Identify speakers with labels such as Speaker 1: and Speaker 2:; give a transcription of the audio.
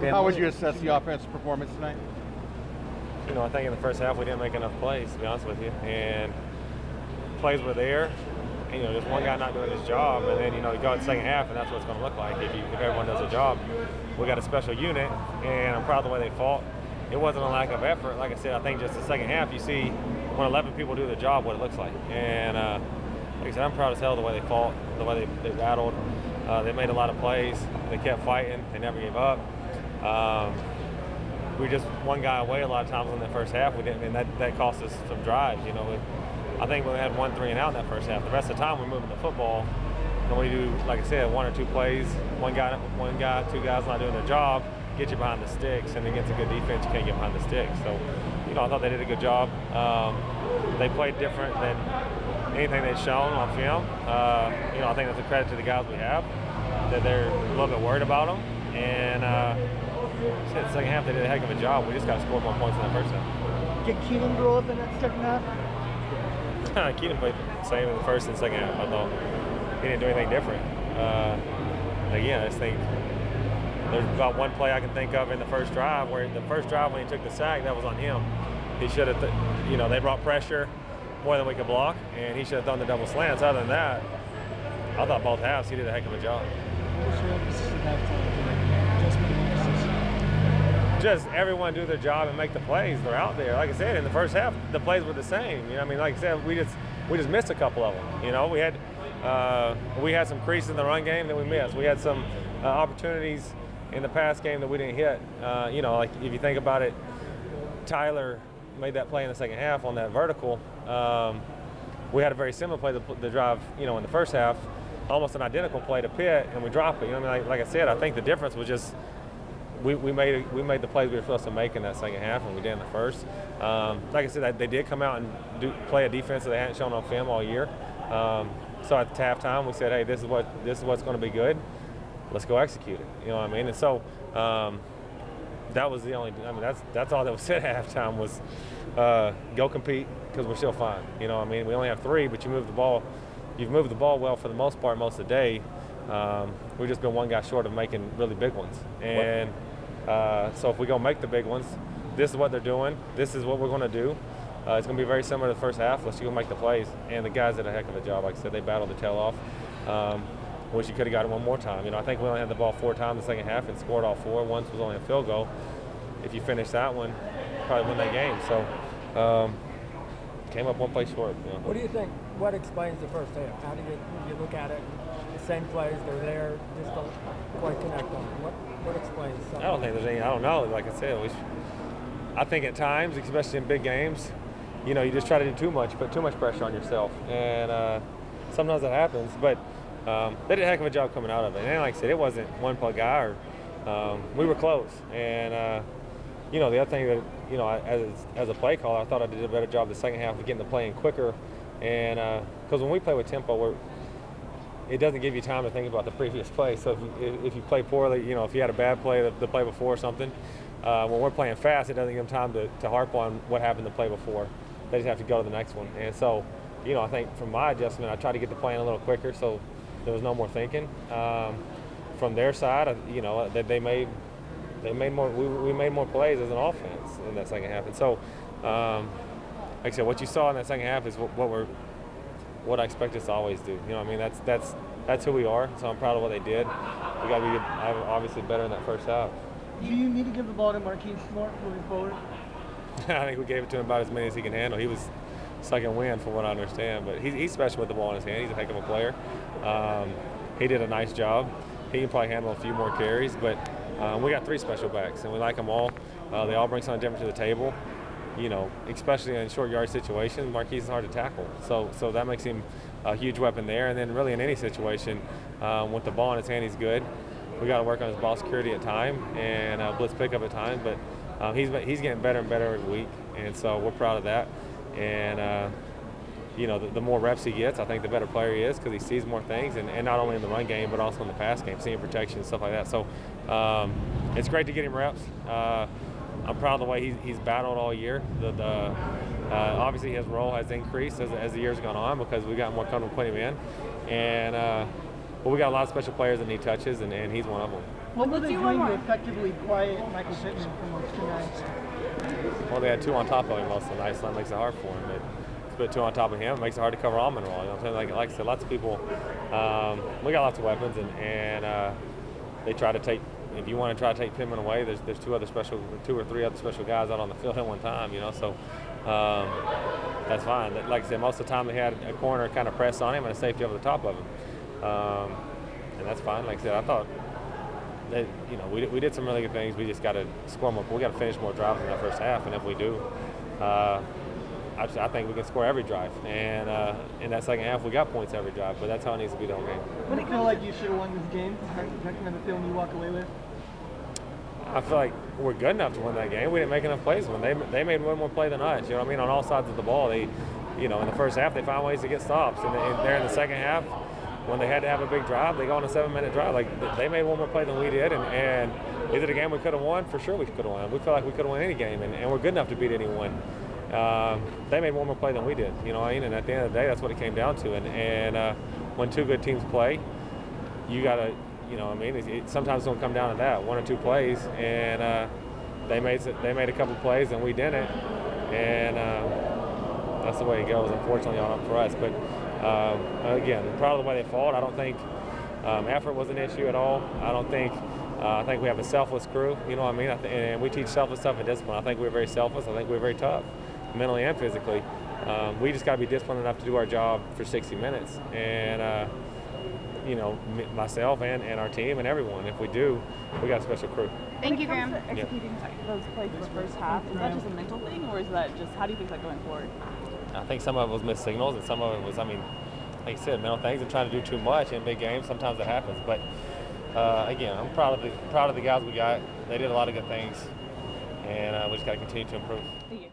Speaker 1: How would you assess the offensive performance tonight?
Speaker 2: I think in the first half we didn't make enough plays, to be honest with you. And plays were there. And, just one guy not doing his job, and then, you go in the second half, and that's what it's going to look like. If everyone does a job, we got a special unit, and I'm proud of the way they fought. It wasn't a lack of effort. Like I said, I think just the second half, you see when 11 people do the job, what it looks like. And like I said, I'm proud as hell of the way they fought, the way they battled. They made a lot of plays. They kept fighting. They never gave up. We just one guy away a lot of times in the first half. We didn't, and that cost us some drives. I think we had 1 3 and out in that first half. The rest of the time we're moving the football, and we do, like I said, 1 or 2 plays. One guy, 2 guys not doing their job, get you behind the sticks, and against a good defense, you can't get behind the sticks. So, I thought they did a good job. They played different than anything they'd shown on film. I think that's a credit to the guys we have, that they're a little bit worried about them. And the second half they did a heck of a job. We just got to score more points in that first half.
Speaker 3: Did Keenan grow up in that second half?
Speaker 2: Keenan played the same in the first and second half. I thought he didn't do anything different. Again, I just think there's about one play I can think of in the first drive when he took the sack, that was on him. He should have, they brought pressure more than we could block, and he should have done the double slants. Other than that, I thought both halves he did a heck of a job.
Speaker 3: What's your emphasis at halftime?
Speaker 2: Just everyone do their job and make the plays. They're out there. Like I said, in the first half, the plays were the same. Like I said, we just missed a couple of them. We had some crease in the run game that we missed. We had some opportunities in the pass game that we didn't hit. Like if you think about it, Tyler made that play in the second half on that vertical. We had a very similar play to drive, in the first half, almost an identical play to Pitt, and we drop it. Like I said, I think the difference was just we made the plays we were supposed to make in that second half, and we did in the first. Like I said, they did come out and play a defense that they hadn't shown on film all year. So at the halftime, we said, hey, this is what's going to be good. Let's go execute it. You know what I mean? And so that was the only. That's all that was said at halftime was go compete because we're still fine. You know what I mean? We only have 3, but you move the ball. You've moved the ball well for the most part most of the day. We've just been one guy short of making really big ones. And so if we go make the big ones, this is what they're doing. This is what we're going to do. It's going to be very similar to the first half. Let's go make the plays. And the guys did a heck of a job. Like I said, they battled the tail off. Wish you could have got it one more time. I think we only had the ball 4 times in the second half and scored all 4. Once was only a field goal. If you finish that one, probably win that game. So came up one play short.
Speaker 4: What do you think? What explains the first half? How do you look at it? The same plays, they're there, just don't quite connect on them. What explains something?
Speaker 2: I don't think there's any. I don't know. Like I said, I think at times, especially in big games, you just try to do too much, put too much pressure on yourself, and sometimes that happens. But they did a heck of a job coming out of it. And like I said, it wasn't one play guy. We were close. And the other thing that as a play caller, I thought I did a better job the second half of getting the play in quicker. And because when we play with tempo, it doesn't give you time to think about the previous play. So if you play poorly, if you had a bad play the play before or something, when we're playing fast, it doesn't give them time to harp on what happened the play before. They just have to go to the next one. And so, I think from my adjustment, I tried to get the play in a little quicker so there was no more thinking. From their side, that they made more. We made more plays as an offense in that second half. And so, like I said, what you saw in that second half is what I expect us to always do. That's who we are. So I'm proud of what they did. We got to be obviously better in that first half.
Speaker 3: Do you need to give the ball to Marquise Smart moving forward?
Speaker 2: I think we gave it to him about as many as he can handle. He was second wind from what I understand, but he's special with the ball in his hand. He's a heck of a player. He did a nice job. He can probably handle a few more carries, but we got 3 special backs, and we like them all. They all bring something different to the table. Especially in short yard situations, Marquise is hard to tackle. So that makes him a huge weapon there. And then really in any situation, with the ball in his hand, he's good. We got to work on his ball security at time and blitz pickup at time. But he's getting better and better every week, and so we're proud of that. And the more reps he gets, I think the better player he is because he sees more things, and not only in the run game but also in the pass game, seeing protection and stuff like that. So it's great to get him reps. I'm proud of the way he's battled all year. Obviously his role has increased as the years gone on because we got more comfortable putting him in. And But we got a lot of special players that need touches, and he's one of them.
Speaker 3: What were
Speaker 5: Let's
Speaker 3: they
Speaker 5: do one
Speaker 3: doing to
Speaker 5: more.
Speaker 3: effectively quiet Michael Pittman for most tonight?
Speaker 2: Well, they had 2 on top of him most of the night, so that makes it hard for him. But to put 2 on top of him, it makes it hard to cover Almond Roll. You know what I'm saying? Like I said, lots of people, we got lots of weapons, and they try to take. If you want to try to take Pittman away, there's 2 or 3 other special guys out on the field at one time. You know, so that's fine. Like I said, most of the time they had a corner kind of press on him and a safety over the top of him, and that's fine. Like I said, I thought that we did some really good things. We just got to score more. We got to finish more drives in that first half, and if we do, I think we can score every drive. And in that second half, we got points every drive. But that's how it needs to be the whole game.
Speaker 3: When it feel like you should have won this game, is that kind of a feeling you walk away with?
Speaker 2: I feel like we're good enough to win that game. We didn't make enough plays when they made one more play than us. You know what I mean? On all sides of the ball, they, in the first half they found ways to get stops, and there in the second half, when they had to have a big drive, they go on a 7-minute drive. Like they made one more play than we did, and is it a game we could have won? For sure, we could have won. We feel like we could have won any game, and we're good enough to beat anyone. They made one more play than we did. You know what I mean? And at the end of the day, that's what it came down to. And when 2 good teams play, you gotta. Sometimes it's going to come down to that, 1 or 2 plays, and they made a couple plays and we didn't, and that's the way it goes, unfortunately, for us. But again, proud of the way they fought. I don't think effort was an issue at all. I think we have a selfless crew. You know what I mean? And we teach selfless stuff and discipline. I think we're very selfless. I think we're very tough, mentally and physically. We just got to be disciplined enough to do our job for 60 minutes, and myself and our team and everyone. If we do, we got a special crew.
Speaker 5: Thank you, Graham.
Speaker 6: Executing those plays for the first half, is that just a mental thing, or is that just, how do you think that going forward?
Speaker 2: I think some of it was missed signals, and some of it was, like I said, mental things and trying to do too much in big games. Sometimes that happens. But again, I'm proud of the guys we got. They did a lot of good things, and we just got to continue to improve.
Speaker 6: Thank you.